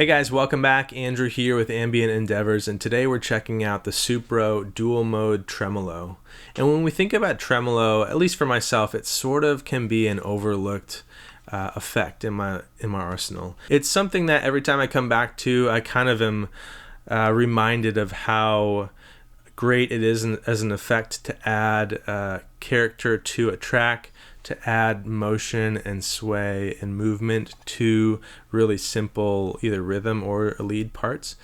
Hey guys, welcome back. Andrew here with Ambient Endeavors, and today we're checking out the Supro Dual Mode Tremolo. And when we think about tremolo, at least for myself, it sort of can be an overlooked effect in my arsenal. It's something that every time I come back to, I kind of am reminded of how great it is as an effect to add character to a track, to add motion and sway and movement to really simple either rhythm or lead parts.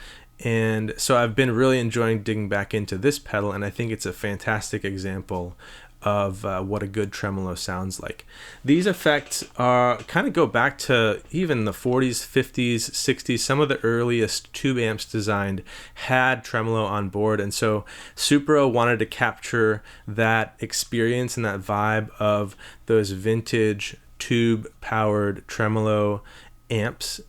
And so I've been really enjoying digging back into this pedal, and I think it's a fantastic example of what a good tremolo sounds like. These effects kind of go back to even the 40s, 50s, 60s. Some of the earliest tube amps designed had tremolo on board, and so Supro wanted to capture that experience and that vibe of those vintage tube-powered tremolo amps,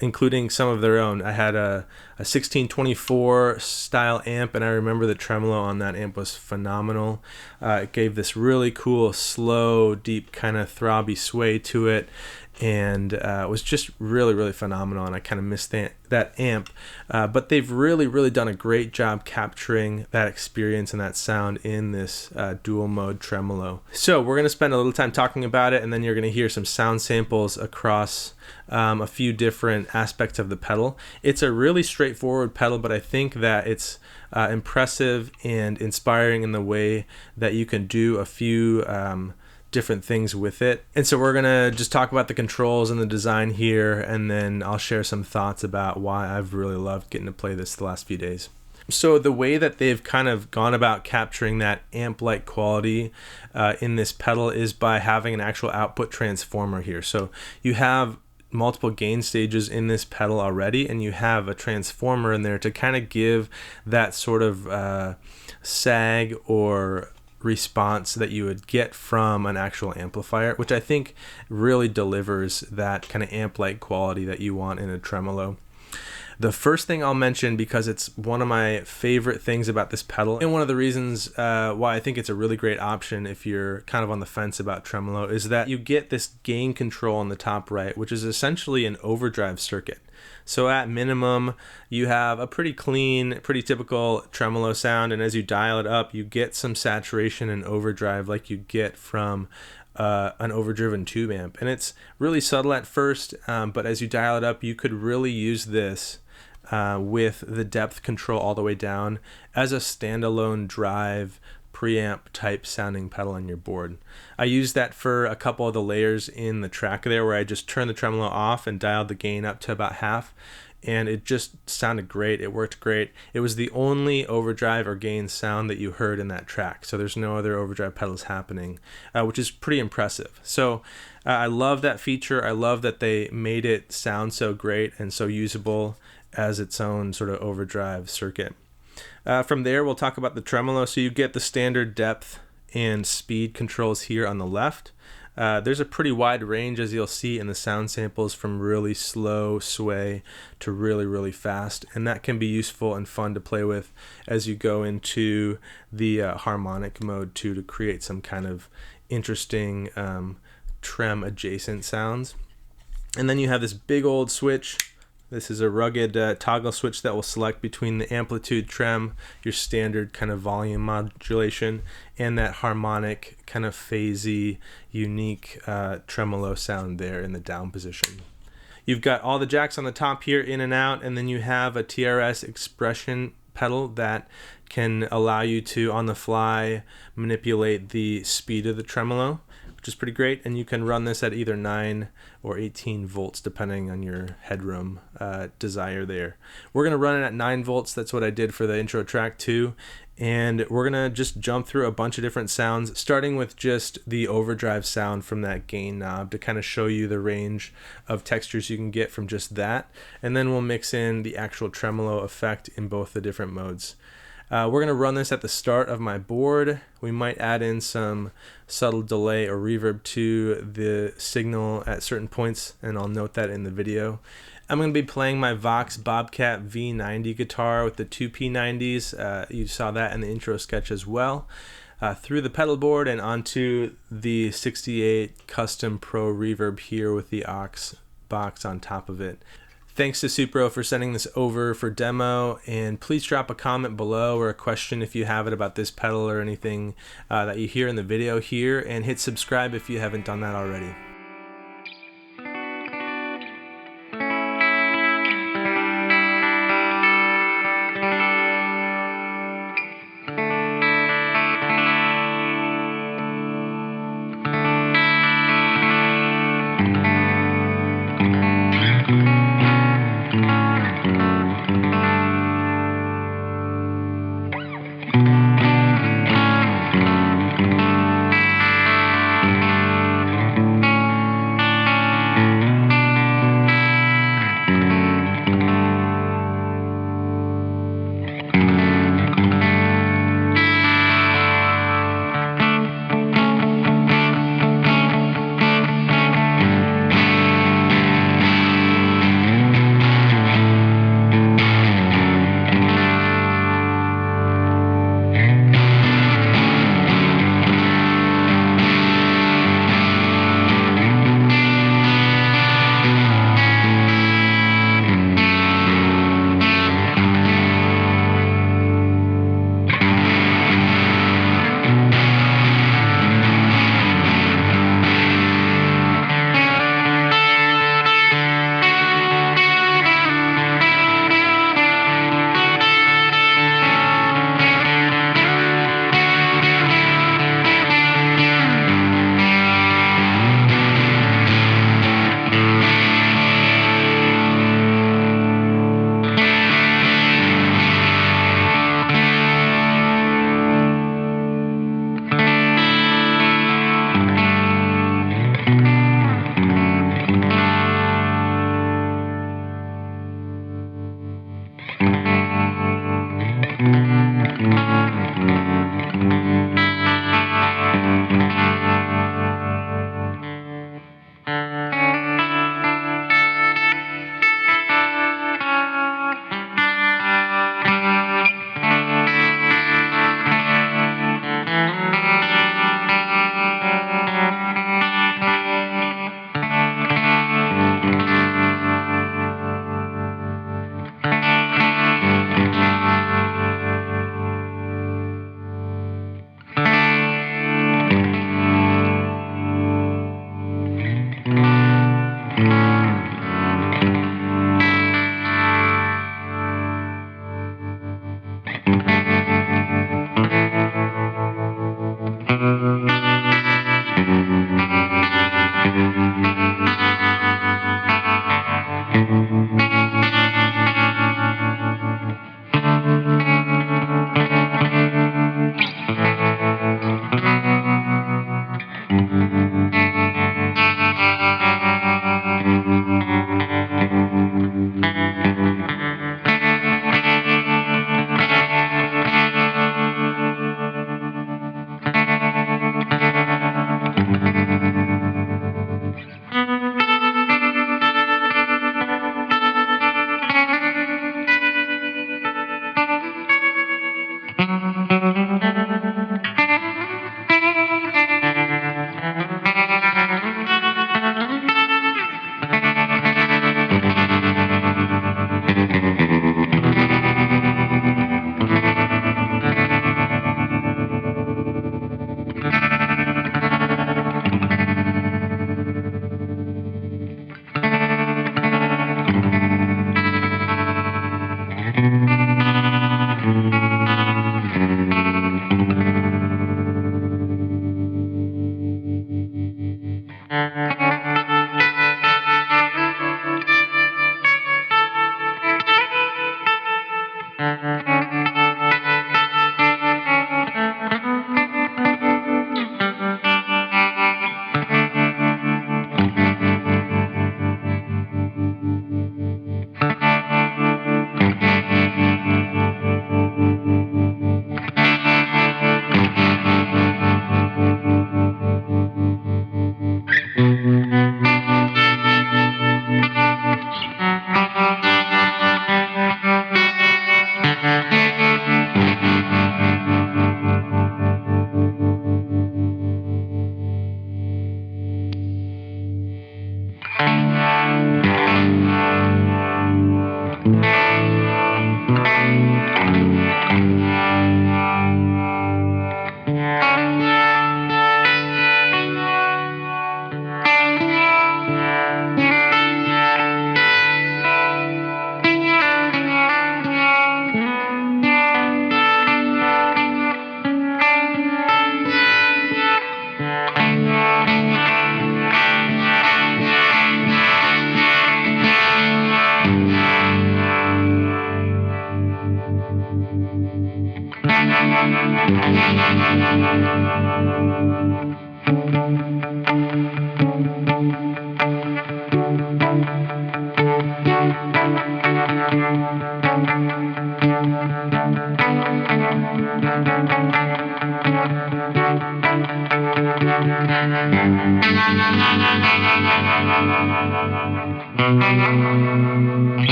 including some of their own. I had a 1624 style amp, and I remember the tremolo on that amp was phenomenal. It gave this really cool, slow, deep kind of throbby sway to it, and it was just really, really phenomenal, and I kind of missed that amp. But they've really done a great job capturing that experience and that sound in this dual mode tremolo. So we're going to spend a little time talking about it, and then you're going to hear some sound samples across a few different aspects of the pedal. It's a really straightforward pedal, but I think that it's impressive and inspiring in the way that you can do a few different things with it. And so we're gonna just talk about the controls and the design here, and then I'll share some thoughts about why I've really loved getting to play this the last few days. So the way that they've kind of gone about capturing that amp-like quality in this pedal is by having an actual output transformer here. So you have multiple gain stages in this pedal already, and you have a transformer in there to kind of give that sort of sag or response that you would get from an actual amplifier, which I think really delivers that kind of amp-like quality that you want in a tremolo. The first thing I'll mention, because it's one of my favorite things about this pedal, and one of the reasons why I think it's a really great option if you're kind of on the fence about tremolo, is that you get this gain control on the top right, which is essentially an overdrive circuit. So at minimum, you have a pretty clean, pretty typical tremolo sound, and as you dial it up, you get some saturation and overdrive like you get from an overdriven tube amp. And it's really subtle at first, but as you dial it up, you could really use this with the depth control all the way down as a standalone drive preamp type sounding pedal on your board. I used that for a couple of the layers in the track there, where I just turned the tremolo off and dialed the gain up to about half, and it just sounded great. It worked great. It was the only overdrive or gain sound that you heard in that track, so there's no other overdrive pedals happening, which is pretty impressive. So I love that feature. I love that they made it sound so great and so usable as its own sort of overdrive circuit. From there, we'll talk about the tremolo. So you get the standard depth and speed controls here on the left. There's a pretty wide range, as you'll see in the sound samples, from really slow sway to really fast, and that can be useful and fun to play with as you go into the harmonic mode too, to create some kind of interesting trem adjacent sounds. And then you have this big old switch. This is a rugged toggle switch that will select between the amplitude trem, your standard kind of volume modulation, and that harmonic kind of phasey, unique tremolo sound there in the down position. You've got all the jacks on the top here, in and out, and then you have a TRS expression pedal that can allow you to, on the fly, manipulate the speed of the tremolo, which is pretty great, and you can run this at either 9 or 18 volts depending on your headroom desire there. We're going to run it at 9 volts. That's what I did for the intro track too, and we're going to just jump through a bunch of different sounds, starting with just the overdrive sound from that gain knob to kind of show you the range of textures you can get from just that, and then we'll mix in the actual tremolo effect in both the different modes. We're going to run this at the start of my board. We might add in some subtle delay or reverb to the signal at certain points, and I'll note that in the video. I'm going to be playing my Vox Bobcat V90 guitar with the two P90s. You saw that in the intro sketch as well. Through the pedal board and onto the 68 Custom Pro reverb here with the aux box on top of it. Thanks to Supro for sending this over for demo, and please drop a comment below or a question if you have it about this pedal or anything that you hear in the video here, and hit subscribe if you haven't done that already.